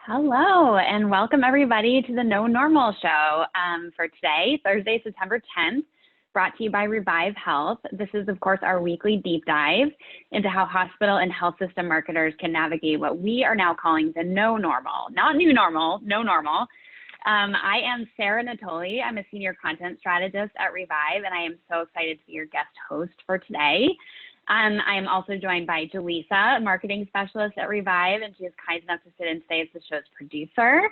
Hello, and welcome everybody to the No Normal Show for today, Thursday, September 10th, brought to you by Revive Health. This is, of course, our weekly deep dive into how hospital and health system marketers can navigate what we are now calling the no normal, not new normal, no normal. I am Sarah Natoli. I'm a senior content strategist at Revive, and I am so excited to be your guest host for today. I am also joined by Jaleesa, a marketing specialist at Revive, and she is kind enough to sit in today as the show's producer.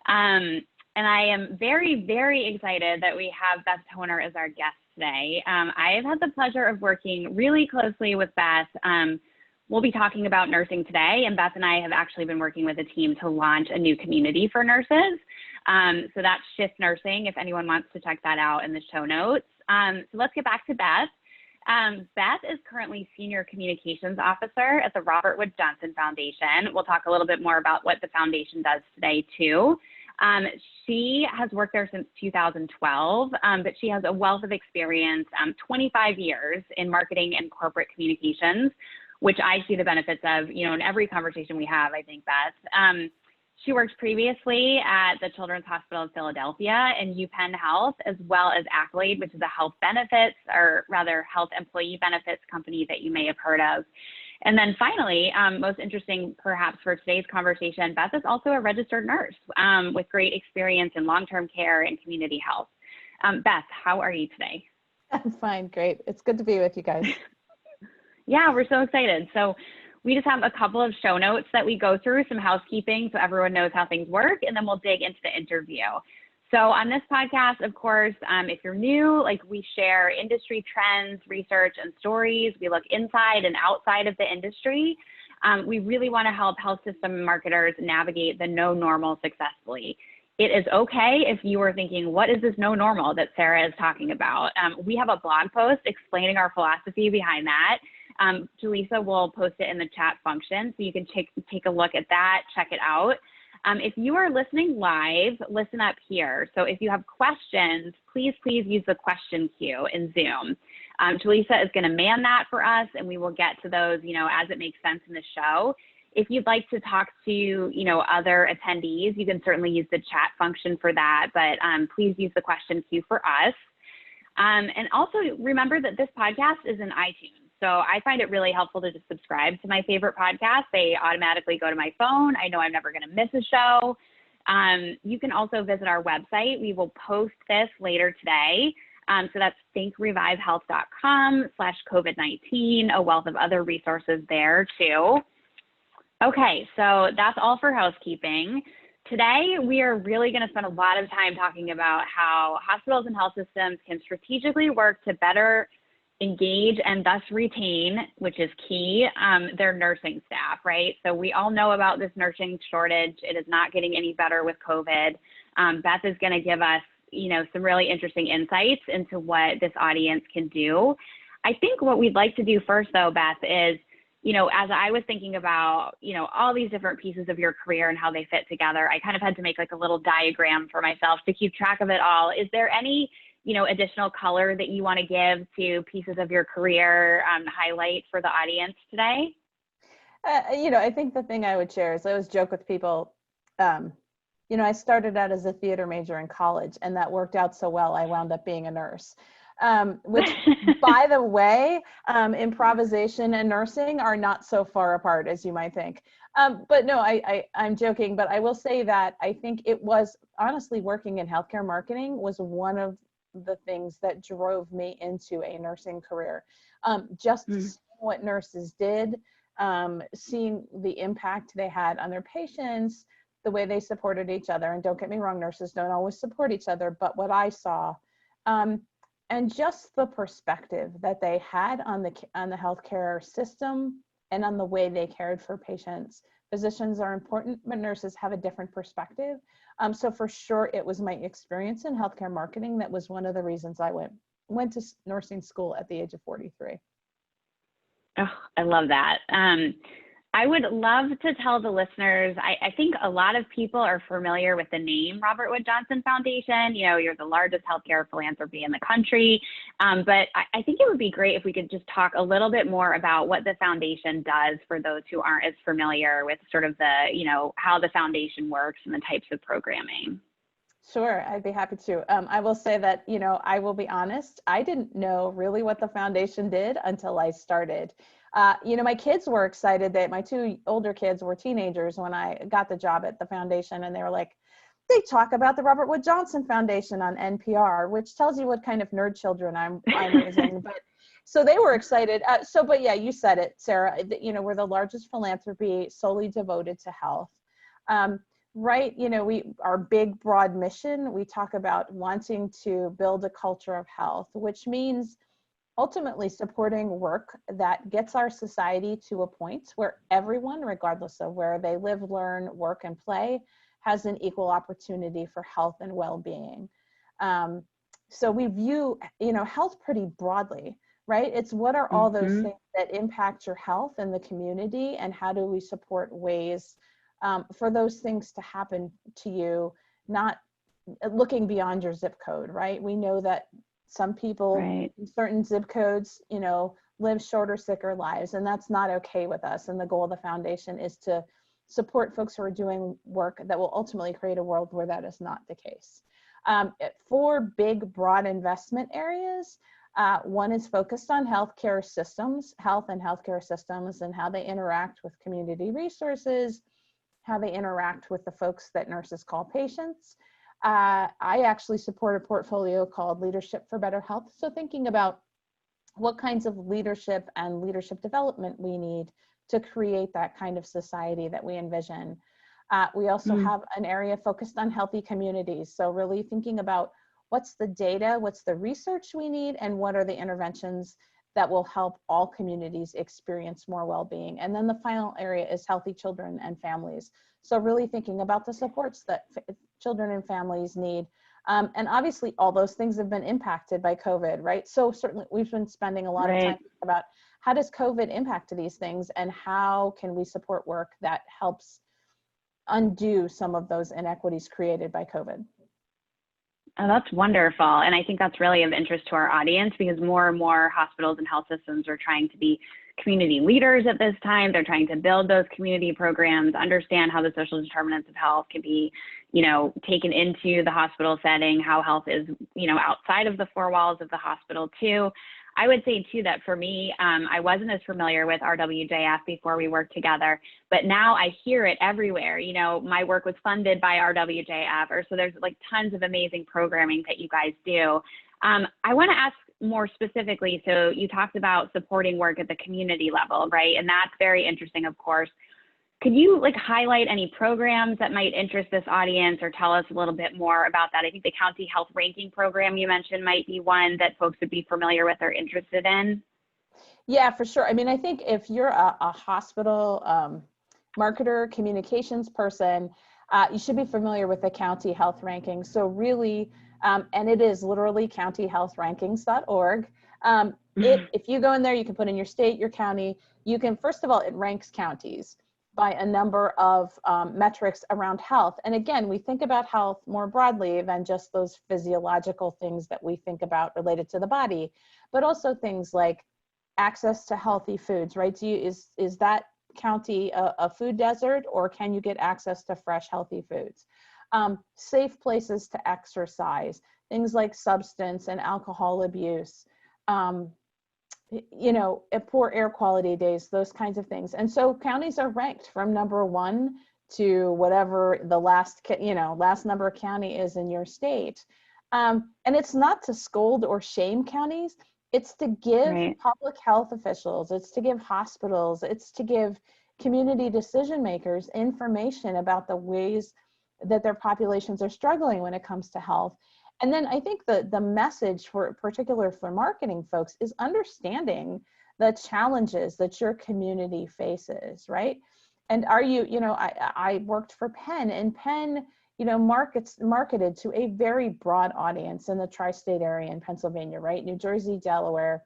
And I am very, very excited that we have Beth Toner as our guest today. I have had the pleasure of working really closely with Beth. We'll be talking about nursing today, and Beth and I have actually been working with a team to launch a new community for nurses. So that's Shift Nursing, if anyone wants to check that out in the show notes. So let's get back to Beth. Beth is currently Senior Communications Officer at the Robert Wood Johnson Foundation. We'll talk a little bit more about what the foundation does today too. She has worked there since 2012, but she has a wealth of experience, 25 years in marketing and corporate communications, which I see the benefits of, in every conversation we have, I think, Beth. She worked previously at the Children's Hospital of Philadelphia and UPenn Health, as well as Accolade, which is a health benefits, or rather health employee benefits company that you may have heard of. And then finally, most interesting perhaps for today's conversation, Beth is also a registered nurse with great experience in long-term care and community health. Beth, how are you today? I'm fine, great. It's good to be with you guys. Yeah, we're so excited. So we just have a couple of show notes that we go through, some housekeeping so everyone knows how things work, and then we'll dig into the interview. So on this podcast, of course, if you're new, we share industry trends, research, and stories. We look inside and outside of the industry. We really want to help health system marketers navigate the no normal successfully. It is okay if you are thinking, what is this no normal that Sarah is talking about? We have a blog post explaining our philosophy behind that. Jaleesa will post it in the chat function, so you can take a look at that, check it out. If you are listening live, listen up here. So if you have questions, please use the question queue in Zoom. Jaleesa is going to man that for us, and we will get to those, as it makes sense in the show. If you'd like to talk to, other attendees, you can certainly use the chat function for that, but please use the question queue for us. And also remember that this podcast is in iTunes. So I find it really helpful to just subscribe to my favorite podcasts. They automatically go to my phone. I know I'm never going to miss a show. You can also visit our website. We will post this later today. So that's thinkrevivehealth.com/COVID-19, a wealth of other resources there too. Okay, so that's all for housekeeping. Today, we are really going to spend a lot of time talking about how hospitals and health systems can strategically work to better engage and thus retain, which is key, their nursing staff, right? So we all know about this nursing shortage. It is not getting any better with COVID. Beth is going to give us, some really interesting insights into what this audience can do. I think what we'd like to do first, though, Beth, is, as I was thinking about, all these different pieces of your career and how they fit together, I kind of had to make a little diagram for myself to keep track of it all. Is there any additional color that you want to give to pieces of your career highlight for the audience today? I think the thing I would share is I always joke with people, I started out as a theater major in college, and that worked out so well, I wound up being a nurse. Which, by the way, improvisation and nursing are not so far apart as you might think. But no, I'm joking, but I will say that I think it was, honestly, working in healthcare marketing was one of the things that drove me into a nursing career. Just seeing what nurses did, seeing the impact they had on their patients, the way they supported each other. And don't get me wrong, nurses don't always support each other, but what I saw, and just the perspective that they had on the healthcare system and on the way they cared for patients. Physicians are important, but nurses have a different perspective. So for sure, it was my experience in healthcare marketing that was one of the reasons I went to nursing school at the age of 43. Oh, I love that. I would love to tell the listeners, I think a lot of people are familiar with the name Robert Wood Johnson Foundation. You know, you're the largest healthcare philanthropy in the country. But I think it would be great if we could just talk a little bit more about what the foundation does for those who aren't as familiar with sort of the, you know, how the foundation works and the types of programming. Sure, I'd be happy to. I will say that, you know, I will be honest, I didn't know really what the foundation did until I started. You know, my kids were excited that my two older kids were teenagers when I got the job at the foundation, and they were like, they talk about the Robert Wood Johnson Foundation on NPR, which tells you what kind of nerd children I'm raising. But so they were excited. But yeah, you said it, Sarah. You know, we're the largest philanthropy solely devoted to health. Right, you know, our big broad mission, we talk about wanting to build a culture of health, which means ultimately supporting work that gets our society to a point where everyone, regardless of where they live, learn, work, and play, has an equal opportunity for health and well-being. So we view, you know, health pretty broadly, right? It's what are all those things that impact your health and the community, and how do we support ways for those things to happen to you, not looking beyond your zip code, right? We know that some people in certain zip codes, you know, live shorter, sicker lives, and that's not okay with us. And the goal of the foundation is to support folks who are doing work that will ultimately create a world where that is not the case. 4 big, broad investment areas. One is focused on healthcare systems, health and healthcare systems, and how they interact with community resources, how they interact with the folks that nurses call patients. I actually support a portfolio called Leadership for Better Health. So thinking about what kinds of leadership and leadership development we need to create that kind of society that we envision. We also have an area focused on healthy communities. So really thinking about what's the data, what's the research we need, and what are the interventions that will help all communities experience more well-being. And then the final area is healthy children and families. So really thinking about the supports that children and families need. And obviously all those things have been impacted by COVID, right? So certainly we've been spending a lot of time about how does COVID impact these things, and how can we support work that helps undo some of those inequities created by COVID. Oh, that's wonderful. And I think that's really of interest to our audience, because more and more hospitals and health systems are trying to be community leaders at this time. They're trying to build those community programs, understand how the social determinants of health can be, you know, taken into the hospital setting, how health is, you know, outside of the 4 walls of the hospital too. I would say too that for me, I wasn't as familiar with RWJF before we worked together, but now I hear it everywhere. You know, my work was funded by RWJF, or so there's like tons of amazing programming that you guys do. I want to ask more specifically, so you talked about supporting work at the community level, right? And that's very interesting, of course. Could you like highlight any programs that might interest this audience, or tell us a little bit more about that? I think the county health ranking program you mentioned might be one that folks would be familiar with or interested in. Yeah, for sure. I mean, I think if you're a hospital marketer, communications person, you should be familiar with the county health rankings. So really, and it is literally countyhealthrankings.org. If you go in there, you can put in your state, your county. You can, first of all, it ranks counties by a number of metrics around health. And again, we think about health more broadly than just those physiological things that we think about related to the body, but also things like access to healthy foods, right? Is that county a food desert, or can you get access to fresh, healthy foods? Safe places to exercise, things like substance and alcohol abuse, you know, poor air quality days, those kinds of things. And so counties are ranked from number 1 to whatever the last number county is in your state. And it's not to scold or shame counties. It's to give public health officials, it's to give hospitals, it's to give community decision makers information about the ways that their populations are struggling when it comes to health. And then I think the message for particular for marketing folks is understanding the challenges that your community faces, right? And I worked for Penn, and Penn, you know, marketed to a very broad audience in the tri-state area in Pennsylvania, right? New Jersey, Delaware,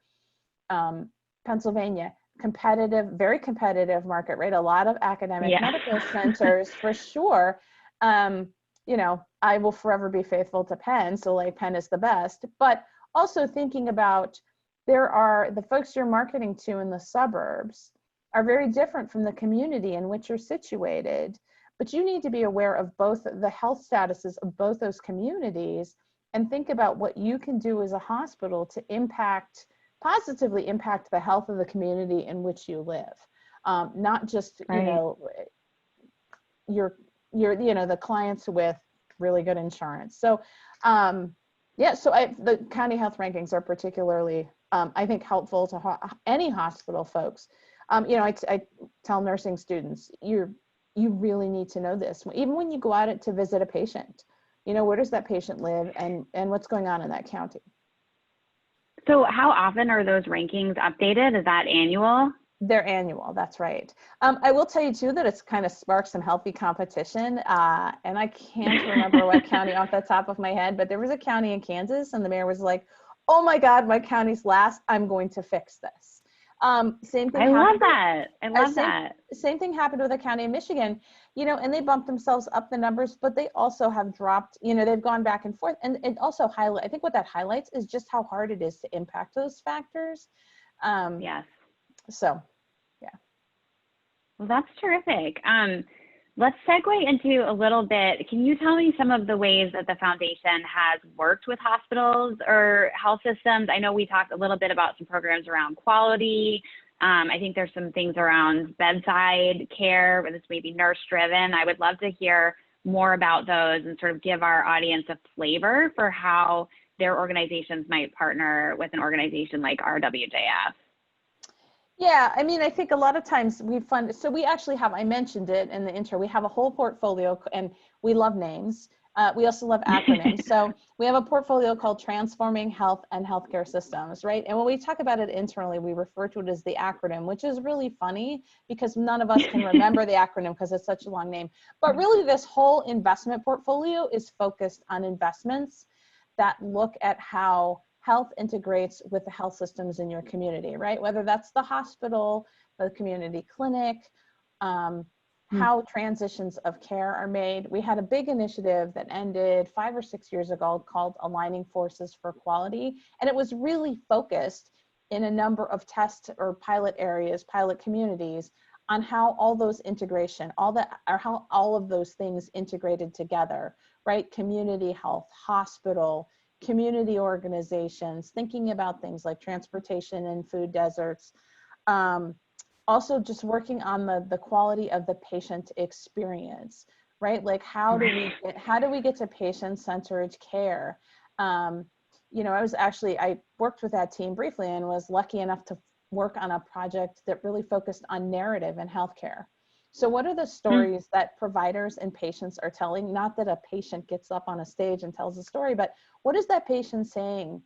Pennsylvania, competitive, very competitive market, right? A lot of academic Yeah. medical centers for sure. You know, I will forever be faithful to Penn, so like Penn is the best, but also thinking about there are the folks you're marketing to in the suburbs are very different from the community in which you're situated, but you need to be aware of both the health statuses of both those communities and think about what you can do as a hospital to positively impact the health of the community in which you live. Not just, Right. you know, your you know, the clients with really good insurance. So yeah, so the county health rankings are particularly I think helpful to any hospital folks. You know, I tell nursing students, you really need to know this. Even when you go out to visit a patient, you know, where does that patient live and what's going on in that county? So how often are those rankings updated? Is that annual? They're annual, that's right. I will tell you too that it's kind of sparked some healthy competition. And I can't remember what county off the top of my head, but there was a county in Kansas and the mayor was like, oh my God, my county's last, I'm going to fix this. Same thing. I love that. I love that. Same thing happened with a county in Michigan, you know, and they bumped themselves up the numbers, but they also have dropped, you know, they've gone back and forth. And it also I think what that highlights is just how hard it is to impact those factors. Yes. So, yeah. Well, that's terrific. Let's segue into a little bit. Can you tell me some of the ways that the foundation has worked with hospitals or health systems? I know we talked a little bit about some programs around quality. I think there's some things around bedside care, where this may be nurse driven. I would love to hear more about those and sort of give our audience a flavor for how their organizations might partner with an organization like RWJF. Yeah, I mean, I think a lot of times we fund, so we actually have, I mentioned it in the intro, we have a whole portfolio and we love names. We also love acronyms. So we have a portfolio called Transforming Health and Healthcare Systems, right? And when we talk about it internally, we refer to it as the acronym, which is really funny because none of us can remember the acronym because it's such a long name. But really this whole investment portfolio is focused on investments that look at how health integrates with the health systems in your community, right? Whether that's the hospital, the community clinic, how transitions of care are made. We had a big initiative that ended 5 or 6 years ago called Aligning Forces for Quality. And it was really focused in a number of test or pilot areas, pilot communities on how all those integration, how all of those things integrated together, right? Community health, hospital, community organizations, thinking about things like transportation and food deserts. Also just working on the quality of the patient experience, right? Like how do we get to patient-centered care? You know, I worked with that team briefly and was lucky enough to work on a project that really focused on narrative in healthcare. So what are the stories that providers and patients are telling? Not that a patient gets up on a stage and tells a story, but what is that patient saying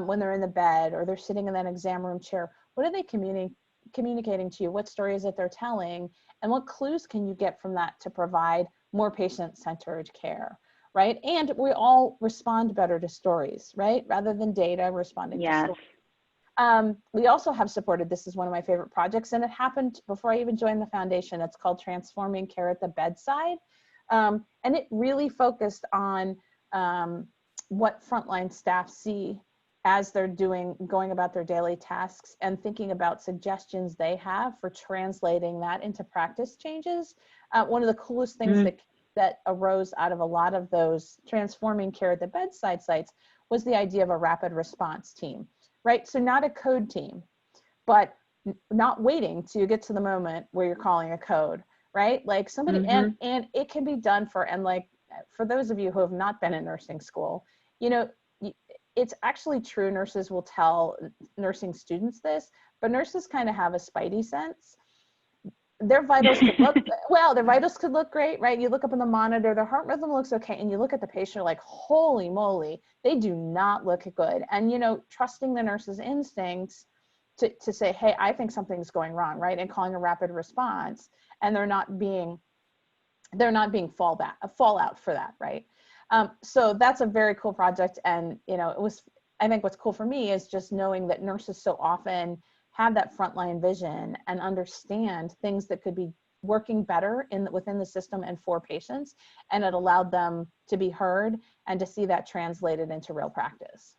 when they're in the bed or they're sitting in that exam room chair? What are they communicating to you? What stories that they're telling? And what clues can you get from that to provide more patient-centered care, right? And we all respond better to stories, right? Rather than data, responding to stories. We also have supported, this is one of my favorite projects, and it happened before I even joined the foundation. It's called Transforming Care at the Bedside. And it really focused on what frontline staff see as they're going about their daily tasks and thinking about suggestions they have for translating that into practice changes. One of the coolest things that arose out of a lot of those Transforming Care at the Bedside sites was the idea of a rapid response team. Right, so not a code team, but not waiting till you get to the moment where you're calling a code, right? Like somebody, and it can be done like for those of you who have not been in nursing school, you know, it's actually true. Nurses will tell nursing students this, but nurses kind of have a spidey sense. Their vitals could look well. Their vitals could look great, right? You look up in the monitor, their heart rhythm looks okay, and you look at the patient, you're like, holy moly, they do not look good. And you know, trusting the nurse's instincts to say, hey, I think something's going wrong, right? And calling a rapid response, and they're not being fallout for that, right? So that's a very cool project, and you know, I think what's cool for me is just knowing that nurses so often have that frontline vision and understand things that could be working better within the system and for patients. And it allowed them to be heard and to see that translated into real practice.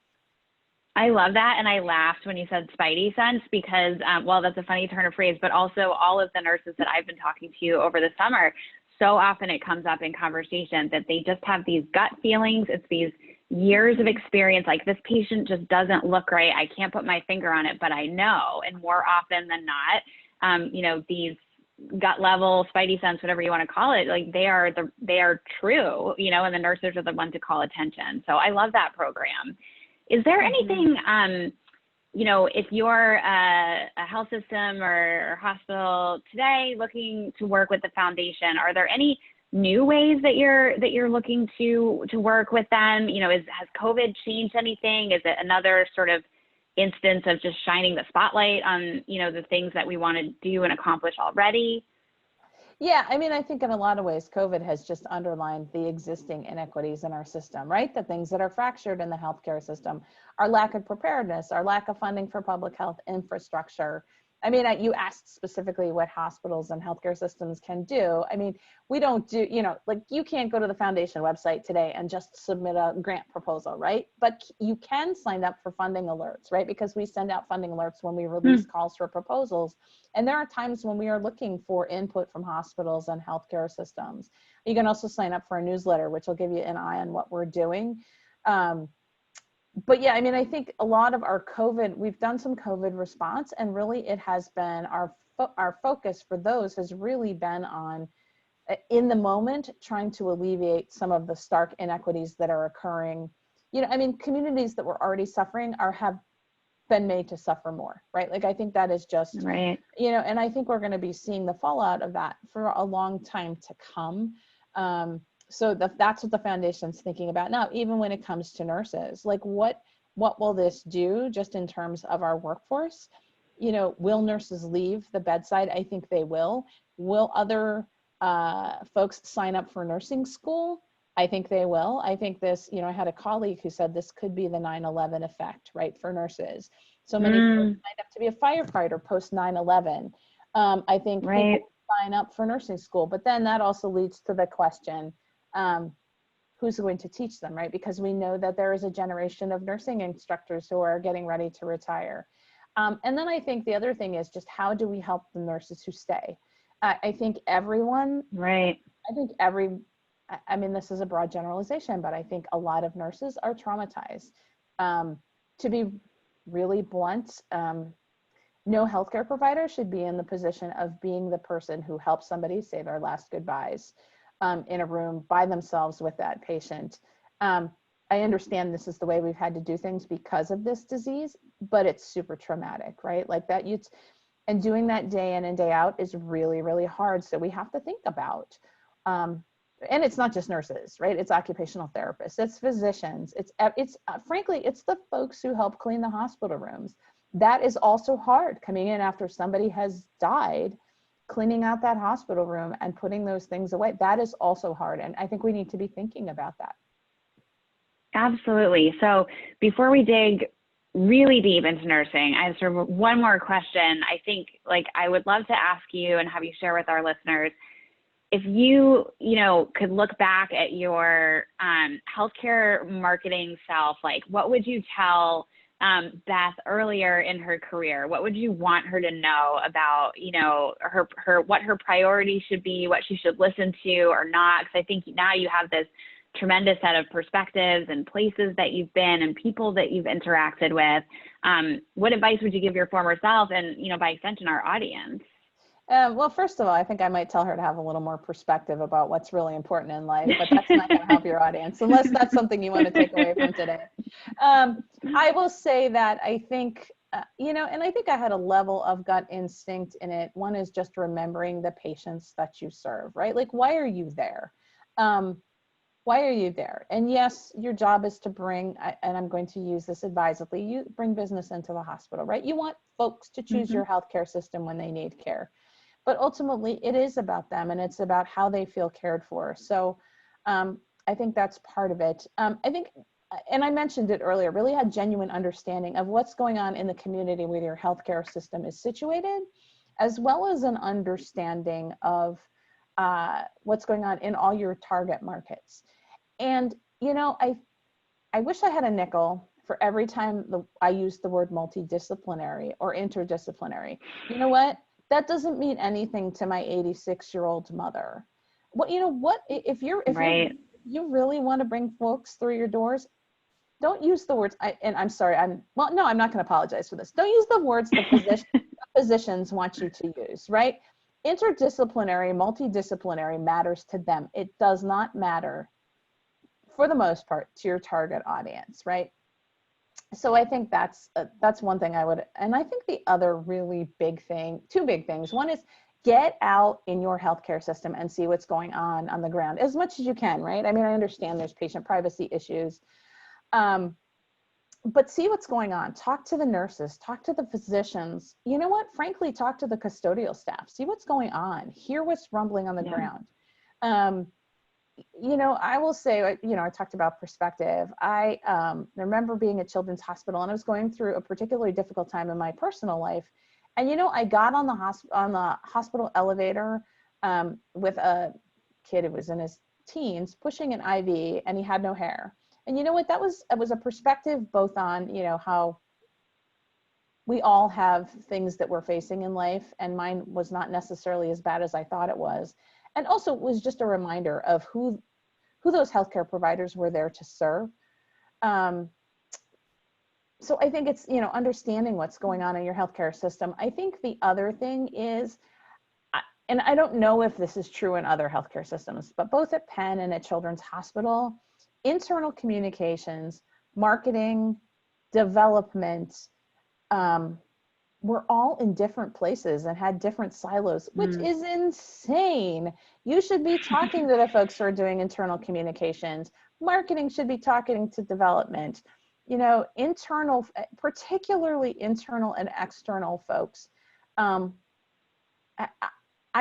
I love that. And I laughed when you said spidey sense because, well, that's a funny turn of phrase, but also all of the nurses that I've been talking to over the summer, so often it comes up in conversation that they just have these gut feelings. It's these years of experience, like this patient just doesn't look right. I can't put my finger on it, but I know. And more often than not, you know, these gut level, spidey sense, whatever you want to call it, like they are true, you know, and the nurses are the ones to call attention. So I love that program. Is there anything, you know, if you're a health system or hospital today looking to work with the foundation, are there any new ways that you're looking to work with them? You know, has COVID changed anything? Is it another sort of instance of just shining the spotlight on, you know, the things that we want to do and accomplish already? Yeah, I mean, I think in a lot of ways, COVID has just underlined the existing inequities in our system, right? The things that are fractured in the healthcare system, our lack of preparedness, our lack of funding for public health infrastructure. I mean, you asked specifically what hospitals and healthcare systems can do. I mean, we don't do, you know, like you can't go to the foundation website today and just submit a grant proposal, right? But you can sign up for funding alerts, right? Because we send out funding alerts when we release calls for proposals. And there are times when we are looking for input from hospitals and healthcare systems. You can also sign up for a newsletter, which will give you an eye on what we're doing. But yeah, I mean, I think a lot of our COVID, we've done some COVID response, and really it has been our focus for those has really been on, in the moment, trying to alleviate some of the stark inequities that are occurring. You know, I mean, communities that were already suffering have been made to suffer more, right? Like, I think that is just, right. You know, and I think we're going to be seeing the fallout of that for a long time to come. So that's what the foundation's thinking about now, even when it comes to nurses, like what will this do just in terms of our workforce? You know, will nurses leave the bedside? I think they will. Will other folks sign up for nursing school? I think they will. I think this, you know, I had a colleague who said this could be the 9/11 effect, right, for nurses. So many people signed up to be a firefighter post 9/11. I think people sign up for nursing school, but then that also leads to the question, who's going to teach them, right? Because we know that there is a generation of nursing instructors who are getting ready to retire. And then I think the other thing is just how do we help the nurses who stay? I think everyone, I mean, this is a broad generalization, but I think a lot of nurses are traumatized. To be really blunt, no healthcare provider should be in the position of being the person who helps somebody say their last goodbyes in a room by themselves with that patient. I understand this is the way we've had to do things because of this disease, but it's super traumatic, right? Like that, and doing that day in and day out is really, really hard. So we have to think about, and it's not just nurses, right? It's occupational therapists, it's physicians, it's frankly, it's the folks who help clean the hospital rooms. That is also hard, coming in after somebody has died, cleaning out that hospital room and putting those things away. That is also hard. And I think we need to be thinking about that. Absolutely. So before we dig really deep into nursing, I have sort of one more question. I think, like, I would love to ask you and have you share with our listeners, if you know, could look back at your healthcare marketing self, like what would you tell Beth earlier in her career? What would you want her to know about, you know, what her priorities should be, what she should listen to or not? Because I think now you have this tremendous set of perspectives and places that you've been and people that you've interacted with. What advice would you give your former self and, you know, by extension, our audience? Well, first of all, I think I might tell her to have a little more perspective about what's really important in life, but that's not going to help your audience unless that's something you want to take away from today. I will say that I think, you know, and I think I had a level of gut instinct in it. One is just remembering the patients that you serve, right? Like, why are you there? Why are you there? And yes, your job is to bring, and I'm going to use this advisedly, you bring business into the hospital, right? You want folks to choose your healthcare system when they need care. But ultimately, it is about them and it's about how they feel cared for. So I think that's part of it. I think and I mentioned it earlier, really had genuine understanding of what's going on in the community where your healthcare system is situated, as well as an understanding of what's going on in all your target markets. And, you know, I wish I had a nickel for every time I use the word multidisciplinary or interdisciplinary. You know what? That doesn't mean anything to my 86-year-old mother. What, you know what, if you really want to bring folks through your doors, don't use the words, I'm sorry, I'm not going to apologize for this. Don't use the words the physicians want you to use, right? Interdisciplinary, multidisciplinary matters to them. It does not matter, for the most part, to your target audience, right? So I think that's one thing I would, and I think the other really big thing, two big things. One is get out in your healthcare system and see what's going on the ground as much as you can, right? I mean, I understand there's patient privacy issues, but see what's going on. Talk to the nurses, talk to the physicians. You know what? Frankly, talk to the custodial staff. See what's going on. Hear what's rumbling on the ground. You know, I will say, you know, I talked about perspective. I remember being at Children's Hospital, and I was going through a particularly difficult time in my personal life. And, you know, I got on the hospital elevator with a kid who was in his teens pushing an IV, and he had no hair. And you know what, it was a perspective both on, you know, how we all have things that we're facing in life, and mine was not necessarily as bad as I thought it was. And also it was just a reminder of who those healthcare providers were there to serve. So I think it's, you know, understanding what's going on in your healthcare system. I think the other thing is, and I don't know if this is true in other healthcare systems, but both at Penn and at Children's Hospital, internal communications, marketing, development, we're all in different places and had different silos, which is insane. You should be talking to the folks who are doing internal communications. Marketing should be talking to development. You know, internal, particularly internal and external folks. I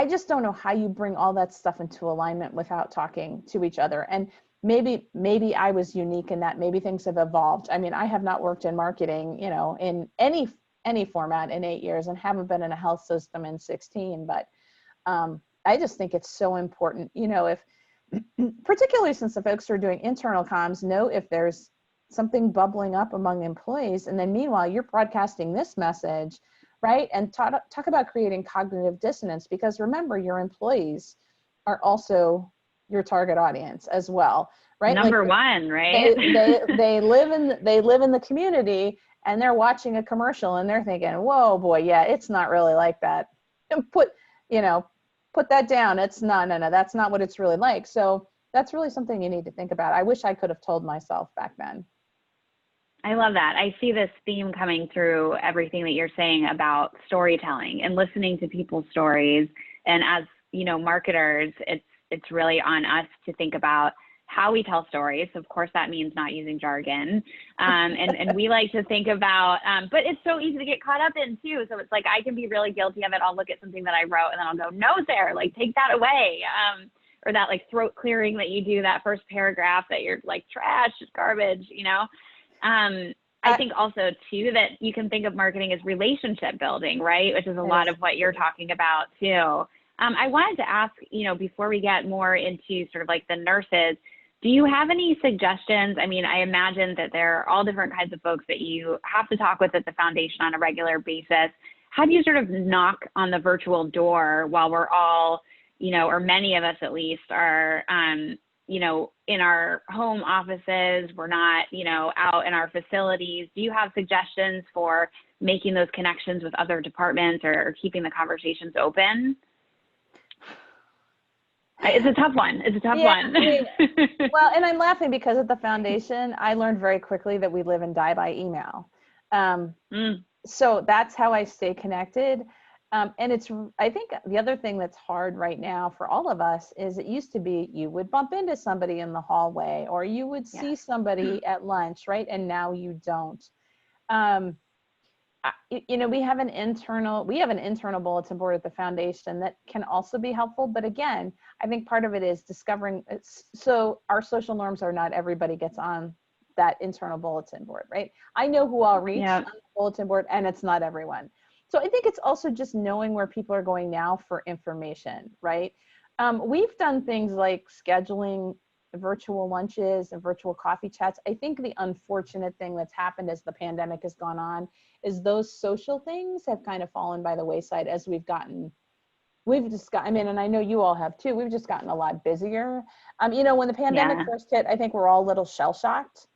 just don't know how you bring all that stuff into alignment without talking to each other. And maybe I was unique in that. Maybe things have evolved. I mean, I have not worked in marketing, you know, in any format in 8 years, and haven't been in a health system in 16. But I just think it's so important, you know, if particularly since the folks who are doing internal comms know if there's something bubbling up among employees, and then meanwhile you're broadcasting this message, right? And talk about creating cognitive dissonance, because remember, your employees are also your target audience as well, right? Number one, right? They live in the community, and they're watching a commercial and they're thinking, whoa, boy, yeah, it's not really like that. And put that down. It's no, that's not what it's really like. So that's really something you need to think about. I wish I could have told myself back then. I love that. I see this theme coming through everything that you're saying about storytelling and listening to people's stories. And as, you know, marketers, it's really on us to think about how we tell stories. Of course, that means not using jargon. And we like to think about, but it's so easy to get caught up in too. So it's like, I can be really guilty of it. I'll look at something that I wrote and then I'll go, no, Sarah, like take that away. Or that like throat clearing that you do, that first paragraph that you're like trash, it's garbage, you know? I think also too, that you can think of marketing as relationship building, right? Which is a lot of what you're talking about too. I wanted to ask, you know, before we get more into sort of like the nurses, do you have any suggestions? I mean, I imagine that there are all different kinds of folks that you have to talk with at the foundation on a regular basis. How do you sort of knock on the virtual door while we're all, you know, or many of us at least are, you know, in our home offices, we're not, you know, out in our facilities. Do you have suggestions for making those connections with other departments or keeping the conversations open? It's a tough one. It's a tough one. I mean, well, and I'm laughing because at the foundation, I learned very quickly that we live and die by email. So that's how I stay connected. And I think the other thing that's hard right now for all of us is it used to be you would bump into somebody in the hallway or you would see somebody at lunch, right? And now you don't. You know, we have an internal bulletin board at the foundation that can also be helpful. But again, I think part of it is discovering, so our social norms are not everybody gets on that internal bulletin board, right? I know who I'll reach Yeah. on the bulletin board, and it's not everyone. So I think it's also just knowing where people are going now for information, right? We've done things like scheduling virtual lunches and virtual coffee chats. I think the unfortunate thing that's happened as the pandemic has gone on is those social things have kind of fallen by the wayside as we've just got, I mean, and I know you all have too, we've just gotten a lot busier. You know, when the pandemic Yeah. first hit, I think we're all a little shell shocked.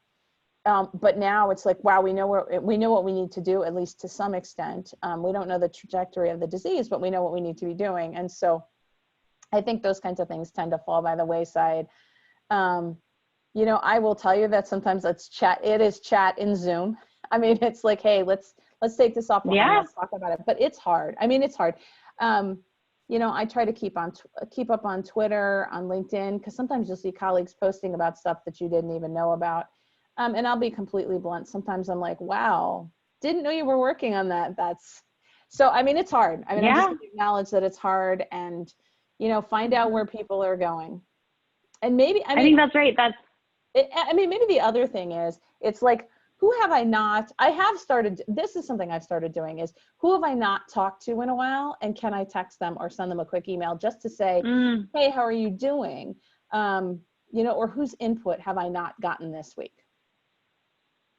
But now it's like, wow, we know what we need to do, at least to some extent. We don't know the trajectory of the disease, but we know what we need to be doing. And so I think those kinds of things tend to fall by the wayside. You know, I will tell you that sometimes it is chat in Zoom. I mean, it's like, hey, let's take this offline. Yeah. Let's talk about it. But it's hard. I mean, it's hard. You know, I try to keep up on Twitter, on LinkedIn, because sometimes you'll see colleagues posting about stuff that you didn't even know about. And I'll be completely blunt. Sometimes I'm like, wow, didn't know you were working on that. So, I mean, it's hard. I mean, I'm just going to acknowledge that it's hard and, you know, find out where people are going. And maybe, I think that's right. Maybe the other thing is, it's like, this is something I've started doing is, who have I not talked to in a while? And can I text them or send them a quick email just to say, hey, how are you doing? You know, or whose input have I not gotten this week?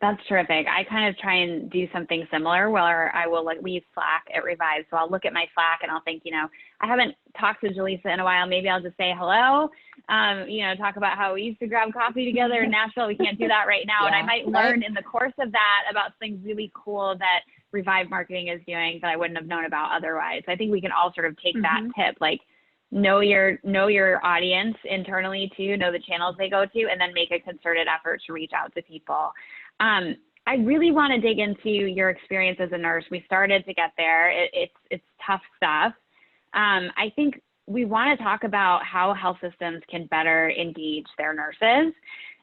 That's terrific. I kind of try and do something similar where I will, like, we use Slack at Revive. So I'll look at my Slack and I'll think, you know, I haven't talked to Jaleesa in a while. Maybe I'll just say hello, you know, talk about how we used to grab coffee together in Nashville. We can't do that right now. And I might learn in the course of that about something really cool that Revive Marketing is doing that I wouldn't have known about otherwise. I think we can all sort of take that tip, like know your audience internally too, know the channels they go to, and then make a concerted effort to reach out to people. I really want to dig into your experience as a nurse. We started to get there. It's tough stuff. I think we want to talk about how health systems can better engage their nurses.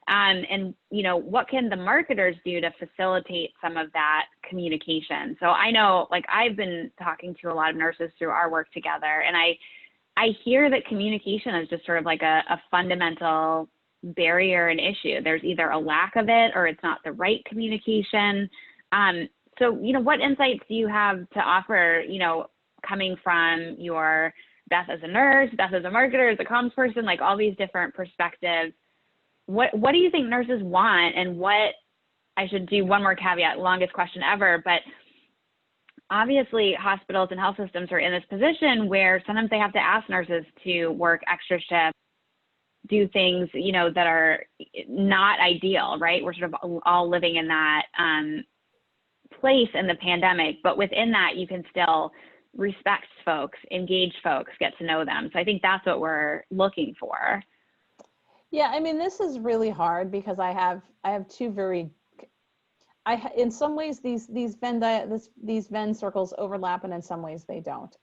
And, you know, what can the marketers do to facilitate some of that communication? So I know, like, I've been talking to a lot of nurses through our work together, and I hear that communication is just sort of like a fundamental barrier and issue. There's either a lack of it or it's not the right communication. So, you know, what insights do you have to offer, you know, coming from your Beth as a nurse, Beth as a marketer, as a comms person, like all these different perspectives? What do you think nurses want? And what, I should do one more caveat, longest question ever, but obviously hospitals and health systems are in this position where sometimes they have to ask nurses to work extra shifts, do things, you know, that are not ideal, right? We're sort of all living in that place in the pandemic, but within that, you can still respect folks, engage folks, get to know them. So I think that's what we're looking for. Yeah, I mean, this is really hard because I have two in some ways these Venn circles overlap, and in some ways they don't.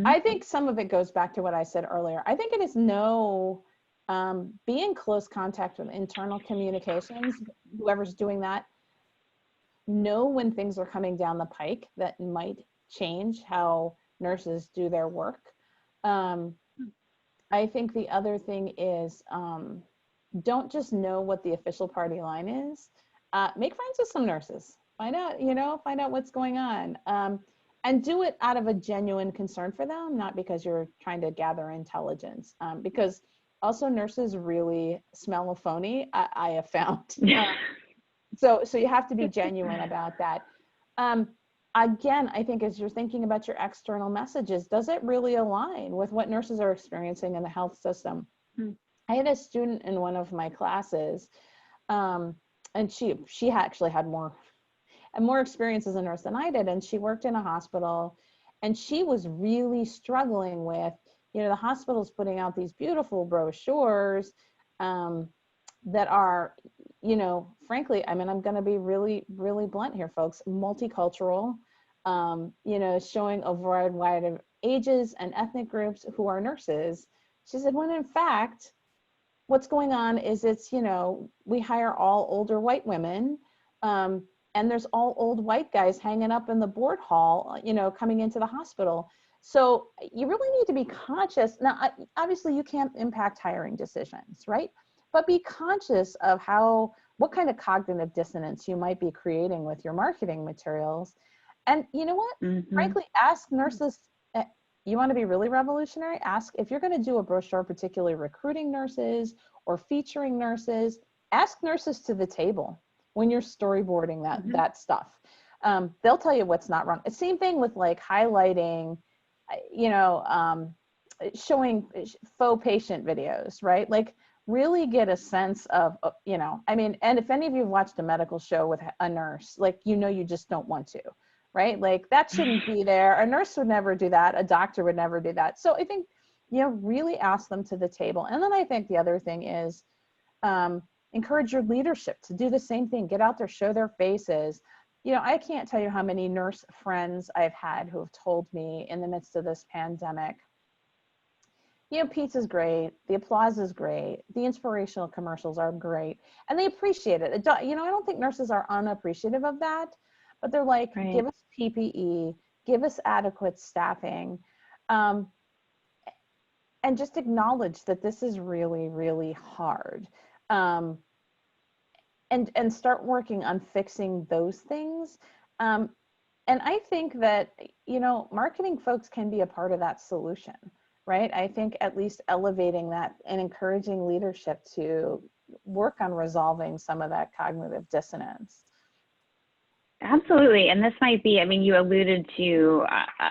I think some of it goes back to what I said earlier. I think it is be in close contact with internal communications, whoever's doing that, know when things are coming down the pike that might change how nurses do their work. I think the other thing is, don't just know what the official party line is. Make friends with some nurses. Find out what's going on. And do it out of a genuine concern for them, not because you're trying to gather intelligence. Because also nurses really smell a phony, I have found. So you have to be genuine about that. Again, I think as you're thinking about your external messages, does it really align with what nurses are experiencing in the health system? I had a student in one of my classes, and she actually had more experience as a nurse than I did, and she worked in a hospital, and she was really struggling with, you know, the hospital's putting out these beautiful brochures that are, you know, frankly, I mean, I'm going to be really, really blunt here, folks, multicultural, you know, showing a variety of ages and ethnic groups who are nurses. She said, when in fact, what's going on is it's, you know, we hire all older white women, and there's all old white guys hanging up in the board hall, you know, coming into the hospital. So you really need to be conscious. Now, obviously you can't impact hiring decisions, right? But be conscious of how what kind of cognitive dissonance you might be creating with your marketing materials. And you know what? Frankly, ask nurses. You want to be really revolutionary? Ask if you're going to do a brochure, particularly recruiting nurses or featuring nurses, ask nurses to the table when you're storyboarding that stuff. They'll tell you what's not wrong. Same thing with like highlighting, showing faux patient videos, right? Like really get a sense of, and if any of you have watched a medical show with a nurse, like, you just don't want to, right? Like that shouldn't be there. A nurse would never do that. A doctor would never do that. So I think, really ask them to the table. And then I think the other thing is encourage your leadership to do the same thing. Get out there, show their faces. I can't tell you how many nurse friends I've had who have told me in the midst of this pandemic, pizza's great, the applause is great, the inspirational commercials are great, and they appreciate it. I don't think nurses are unappreciative of that, but they're like, right. Give us PPE, give us adequate staffing, and just acknowledge that this is really, really hard. And start working on fixing those things. And I think that, marketing folks can be a part of that solution, right? I think at least elevating that and encouraging leadership to work on resolving some of that cognitive dissonance. Absolutely. And this might be, you alluded to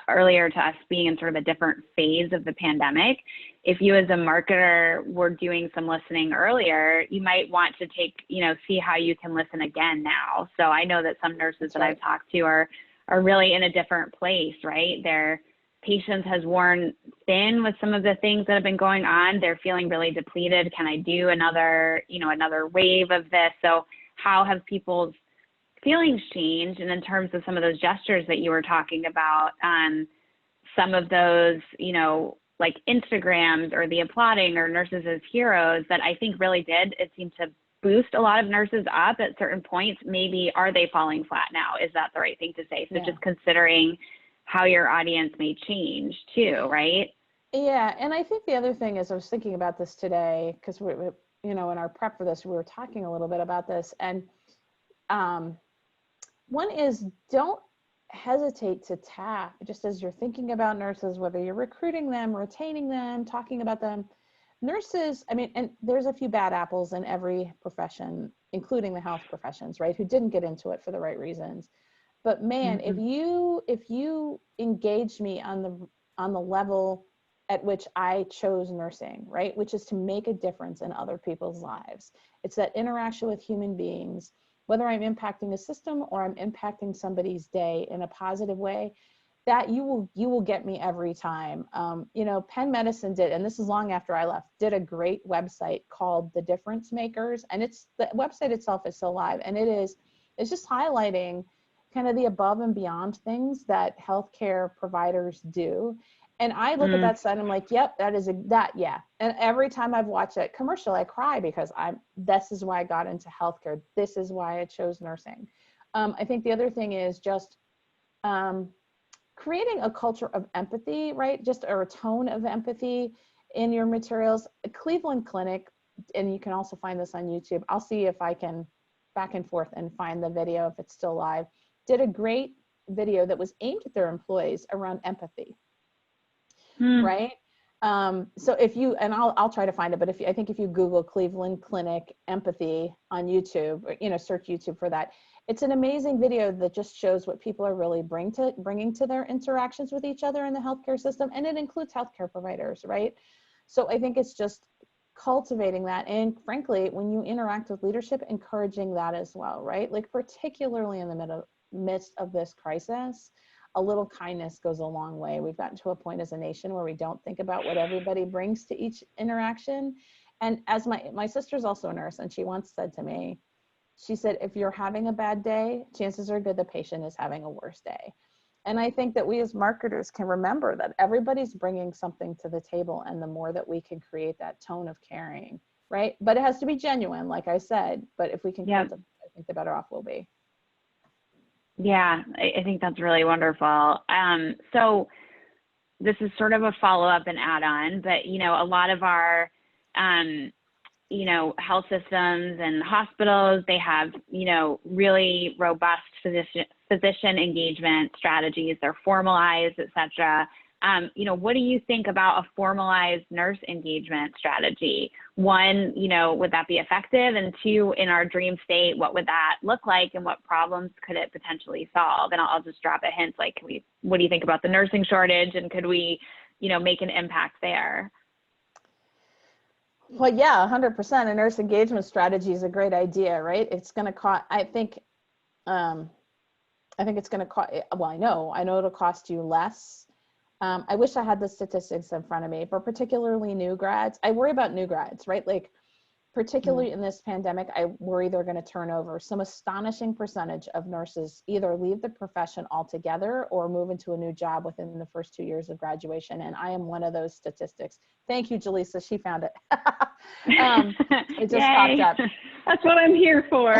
earlier to us being in sort of a different phase of the pandemic. If you as a marketer were doing some listening earlier, you might want to see how you can listen again now. So I know that some nurses that I've talked to are really in a different place, right? Their patience has worn thin with some of the things that have been going on. They're feeling really depleted. Can I do another wave of this? So how have people's feelings changed? And in terms of some of those gestures that you were talking about, some of those, like Instagrams or the applauding or nurses as heroes that I think really it seemed to boost a lot of nurses up at certain points. Maybe are they falling flat now? Is that the right thing to say? So just considering how your audience may change too, right? Yeah, and I think the other thing is I was thinking about this today because we in our prep for this, we were talking a little bit about this, and one is don't hesitate to tap, just as you're thinking about nurses, whether you're recruiting them, retaining them, talking about them. Nurses, and there's a few bad apples in every profession, including the health professions, right, who didn't get into it for the right reasons. But man, if you engage me on the level at which I chose nursing, right, which is to make a difference in other people's lives, it's that interaction with human beings, whether I'm impacting a system or I'm impacting somebody's day in a positive way, that you will get me every time. Penn Medicine did, and this is long after I left, did a great website called The Difference Makers, and the website itself is still live, and it's just highlighting kind of the above and beyond things that healthcare providers do. And I look at that site and I'm like, yep, yeah. And every time I've watched that commercial, I cry because this is why I got into healthcare. This is why I chose nursing. I think the other thing is just creating a culture of empathy, right? Or a tone of empathy in your materials. Cleveland Clinic, and you can also find this on YouTube. I'll see if I can back and forth and find the video if it's still live. Did a great video that was aimed at their employees around empathy. Right? So if you, and I'll try to find it, but I think if you Google Cleveland Clinic empathy on YouTube, or, search YouTube for that, it's an amazing video that just shows what people are really bringing to their interactions with each other in the healthcare system. And it includes healthcare providers, right? So I think it's just cultivating that. And frankly, when you interact with leadership, encouraging that as well, right? Like particularly in the midst of this crisis, a little kindness goes a long way. We've gotten to a point as a nation where we don't think about what everybody brings to each interaction. And as my sister's also a nurse, and she once said to me, she said, if you're having a bad day, chances are good the patient is having a worse day. And I think that we as marketers can remember that everybody's bringing something to the table, and the more that we can create that tone of caring, right? But it has to be genuine, like I said, but if we can, I think the better off we'll be. Yeah, I think that's really wonderful. So this is sort of a follow-up and add-on, but, a lot of our, health systems and hospitals, they have, really robust physician engagement strategies. They're formalized, et cetera. What do you think about a formalized nurse engagement strategy? One, would that be effective? And two, in our dream state, what would that look like and what problems could it potentially solve? And I'll just drop a hint, like, what do you think about the nursing shortage, and could we, make an impact there? Well, yeah, 100%. A nurse engagement strategy is a great idea, right? It's going to cost, I think it's going to cost, well, I know it'll cost you less. I wish I had the statistics in front of me, but particularly new grads. I worry about new grads, right? Like, particularly in this pandemic, I worry they're going to turn over. Some astonishing percentage of nurses either leave the profession altogether or move into a new job within the first 2 years of graduation. And I am one of those statistics. Thank you, Jaleesa. She found it. It just popped up. That's what I'm here for.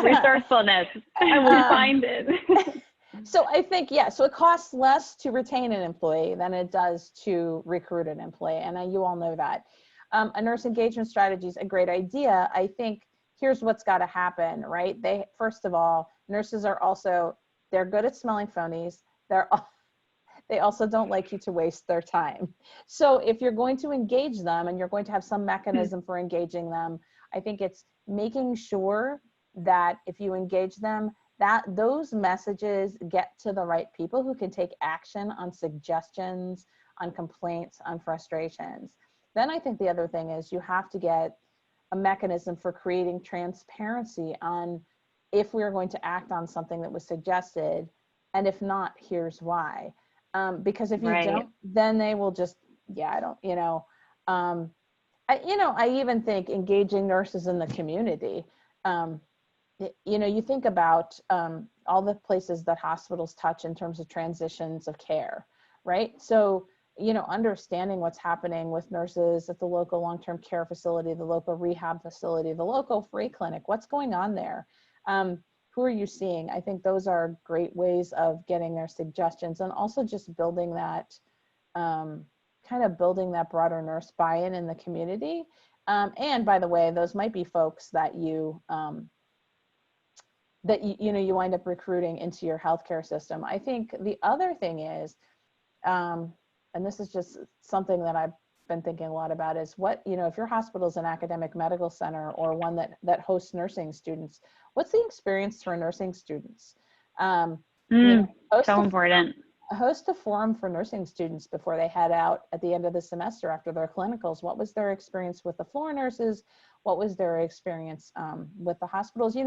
Resourcefulness. I will find it. So I think, so it costs less to retain an employee than it does to recruit an employee. And you all know that. A nurse engagement strategy is a great idea. I think here's what's got to happen, right? First of all, nurses are also, they're good at smelling phonies. They also don't like you to waste their time. So if you're going to engage them and you're going to have some mechanism for engaging them, I think it's making sure that if you engage them, that those messages get to the right people who can take action on suggestions, on complaints, on frustrations. Then I think the other thing is you have to get a mechanism for creating transparency on if we're going to act on something that was suggested, and if not, here's why. Because if you don't, then they will just, I even think engaging nurses in the community, you think about all the places that hospitals touch in terms of transitions of care, right? So, understanding what's happening with nurses at the local long-term care facility, the local rehab facility, the local free clinic, what's going on there? Who are you seeing? I think those are great ways of getting their suggestions, and also just building that, building that broader nurse buy-in in the community. And by the way, those might be folks that you wind up recruiting into your healthcare system. I think the other thing is, and this is just something that I've been thinking a lot about, is if your hospital is an academic medical center or one that hosts nursing students, what's the experience for nursing students? So important. Host a forum for nursing students before they head out at the end of the semester after their clinicals. What was their experience with the floor nurses? What was their experience with the hospitals?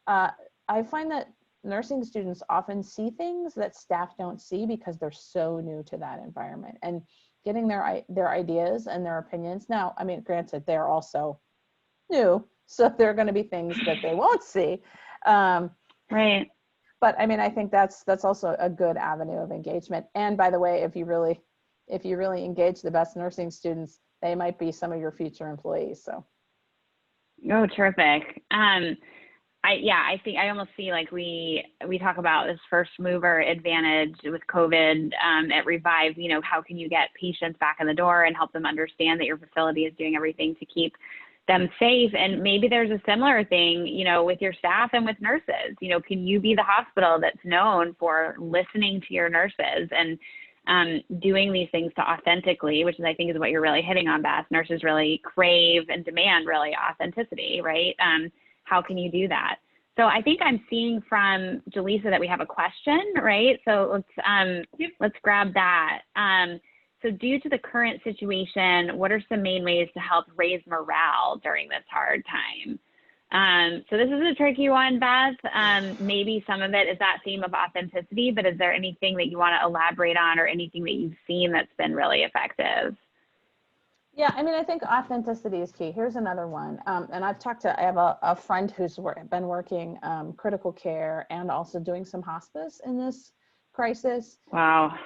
I find that nursing students often see things that staff don't see because they're so new to that environment, and getting their ideas and their opinions. Now, I mean, granted, they're also new, so there are going to be things that they won't see. Right. But I mean, I think that's also a good avenue of engagement. And by the way, if you really engage the best nursing students, they might be some of your future employees. So. Oh, terrific. I think I almost see, like, we talk about this first mover advantage with COVID at Revive. How can you get patients back in the door and help them understand that your facility is doing everything to keep them safe? And maybe there's a similar thing, with your staff and with nurses. Can you be the hospital that's known for listening to your nurses and doing these things to authentically, which I think is what you're really hitting on, Beth. Nurses really crave and demand really authenticity, right? How can you do that? So I think I'm seeing from Jaleesa that we have a question, right? So let's grab that. So due to the current situation, what are some main ways to help raise morale during this hard time? So this is a tricky one, Beth. Maybe some of it is that theme of authenticity, but is there anything that you want to elaborate on, or anything that you've seen that's been really effective? Yeah, I mean, I think authenticity is key. Here's another one. And I have a friend who's been working critical care and also doing some hospice in this crisis. Wow.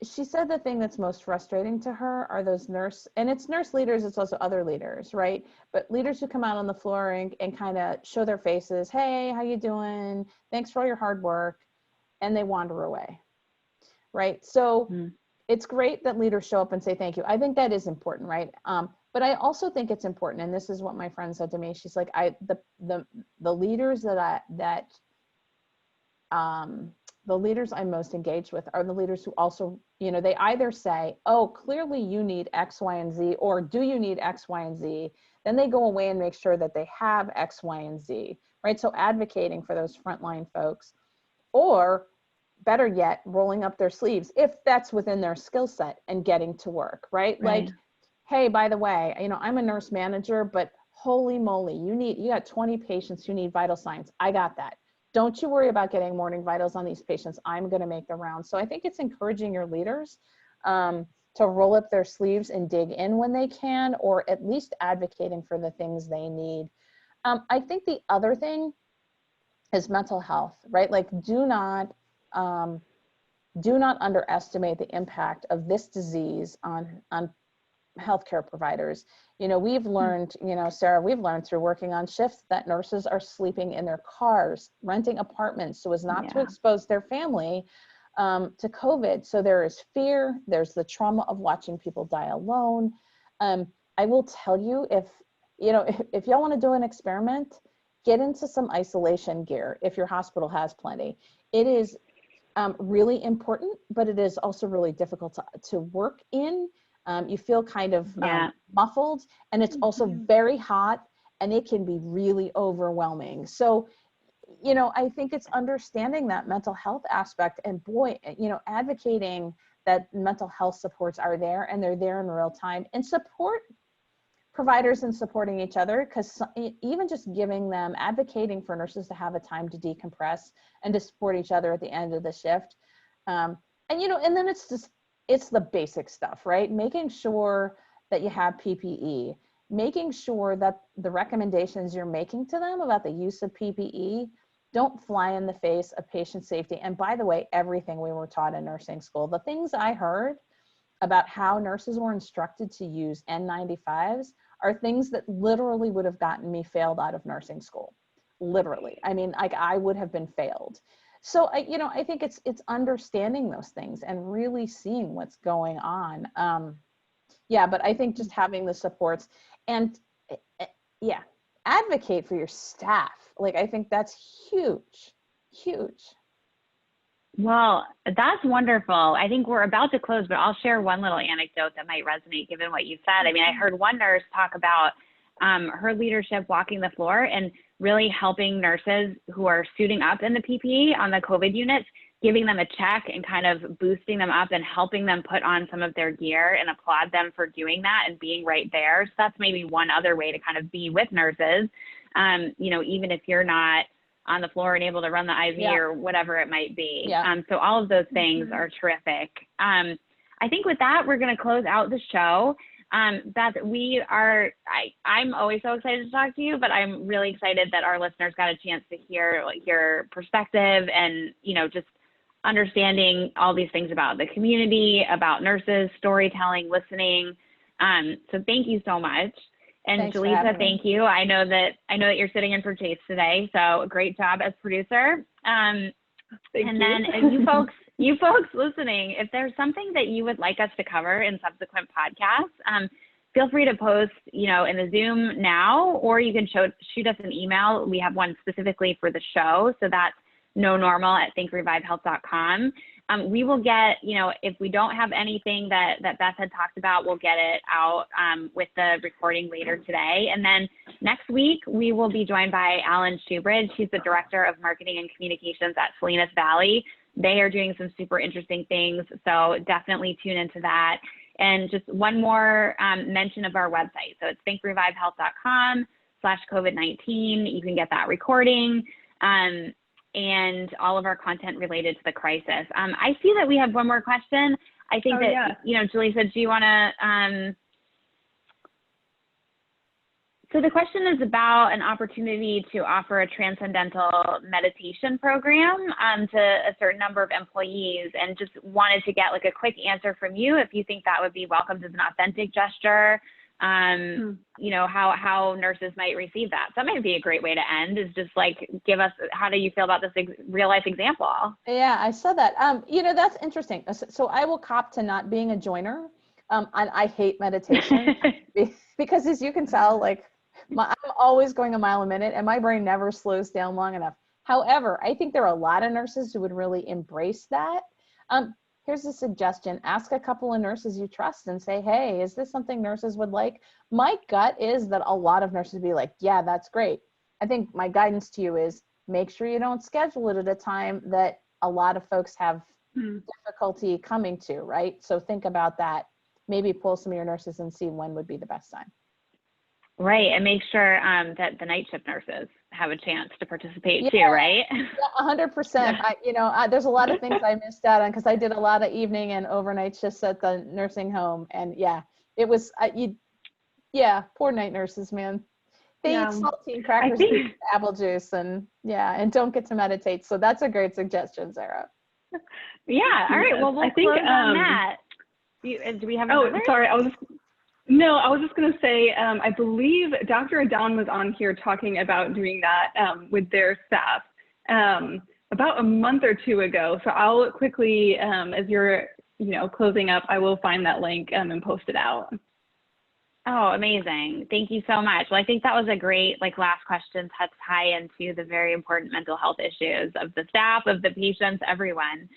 She said the thing that's most frustrating to her are those and it's nurse leaders, it's also other leaders, right? But leaders who come out on the floor and kind of show their faces, hey, how you doing? Thanks for all your hard work. And they wander away, right? So it's great that leaders show up and say thank you. I think that is important, right? But I also think it's important, and this is what my friend said to me. She's like, the leaders the leaders I'm most engaged with are the leaders who also, they either say, oh, clearly you need X, Y, and Z, or do you need X, Y, and Z? Then they go away and make sure that they have X, Y, and Z, right? So advocating for those frontline folks, or better yet, rolling up their sleeves if that's within their skill set and getting to work, right? Like, hey, by the way, I'm a nurse manager, but holy moly, you got 20 patients who need vital signs. I got that. Don't you worry about getting morning vitals on these patients. I'm going to make the rounds. So I think it's encouraging your leaders to roll up their sleeves and dig in when they can, or at least advocating for the things they need. I think the other thing is mental health, right? Like, do not underestimate the impact of this disease on healthcare providers. We've learned, Sarah, we've learned through working on shifts that nurses are sleeping in their cars, renting apartments so as not to expose their family to COVID. So there is fear, there's the trauma of watching people die alone. I will tell you, if y'all want to do an experiment, get into some isolation gear if your hospital has plenty. It is really important, but it is also really difficult to work in. You feel kind of muffled, and it's also very hot, and it can be really overwhelming. So, I think it's understanding that mental health aspect, and boy, advocating that mental health supports are there, and they're there in real time, and support providers and supporting each other, because even just advocating for nurses to have a time to decompress and to support each other at the end of the shift. And then it's the basic stuff, right? Making sure that you have PPE, making sure that the recommendations you're making to them about the use of PPE don't fly in the face of patient safety. And by the way, everything we were taught in nursing school, the things I heard about how nurses were instructed to use N95s are things that literally would have gotten me failed out of nursing school. Literally. I mean, like, I would have been failed. So I think it's understanding those things and really seeing what's going on. But I think just having the supports and advocate for your staff. Like, I think that's huge. Well, that's wonderful. I think we're about to close, but I'll share one little anecdote that might resonate given what you said. I mean, I heard one nurse talk about her leadership walking the floor and really helping nurses who are suiting up in the PPE on the COVID units, giving them a check and kind of boosting them up and helping them put on some of their gear, and applaud them for doing that and being right there. So that's maybe one other way to kind of be with nurses, even if you're not on the floor and able to run the IV or whatever it might be. So all of those things are terrific. I think with that, we're going to close out the show. Beth, I'm always so excited to talk to you, but I'm really excited that our listeners got a chance to hear your perspective and, just understanding all these things about the community, about nurses, storytelling, listening. So thank you so much. And Jaleesa, thank you. I know that you're sitting in for Chase today, so great job as producer. And then you folks listening, if there's something that you would like us to cover in subsequent podcasts, feel free to post, in the Zoom now, or you can shoot us an email. We have one specifically for the show, so that's nonormal@thinkrevivehealth.com. We will get, if we don't have anything that Beth had talked about, we'll get it out with the recording later today. And then next week, we will be joined by Alan Shoebridge. She's the Director of Marketing and Communications at Salinas Valley. They are doing some super interesting things, so definitely tune into that. And just one more mention of our website. So it's thinkrevivehealth.com/COVID-19. You can get that recording. And all of our content related to the crisis. I see that we have one more question. I think Jaleesa, do you want to, so the question is about an opportunity to offer a transcendental meditation program to a certain number of employees, and just wanted to get like a quick answer from you if you think that would be welcomed as an authentic gesture. How nurses might receive that. So that might be a great way to end, is just like, give us, how do you feel about this real life example? Yeah, I saw that. That's interesting. So I will cop to not being a joiner, And I hate meditation because, as you can tell, like I'm always going a mile a minute and my brain never slows down long enough. However, I think there are a lot of nurses who would really embrace that. Here's a suggestion. Ask a couple of nurses you trust and say, hey, is this something nurses would like? My gut is that a lot of nurses would be like, yeah, that's great. I think my guidance to you is make sure you don't schedule it at a time that a lot of folks have difficulty coming to, right? So think about that. Maybe pull some of your nurses and see when would be the best time. Right, and make sure that the night shift nurses have a chance to participate too, right? Yeah, 100%. There's a lot of things I missed out on because I did a lot of evening and overnight shifts at the nursing home, and yeah, it was poor night nurses, man. They eat saltine crackers and apple juice, and don't get to meditate. So that's a great suggestion, Sarah. Yeah. All right. Well, we'll close on that. Do we have another? Oh, sorry. I was just going to say, I believe Dr. Adan was on here talking about doing that with their staff about a month or two ago. So I'll quickly, as you're, closing up, I will find that link and post it out. Oh, amazing. Thank you so much. Well, I think that was a great, last question to tie into the very important mental health issues of the staff, of the patients, everyone.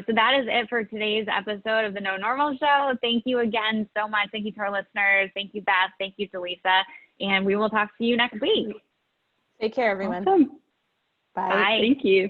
So that is it for today's episode of the No Normal Show. Thank you again so much. Thank you to our listeners. Thank you, Beth. Thank you to Lisa. And we will talk to you next week. Take care, everyone. Awesome. Bye. Bye. Thank you.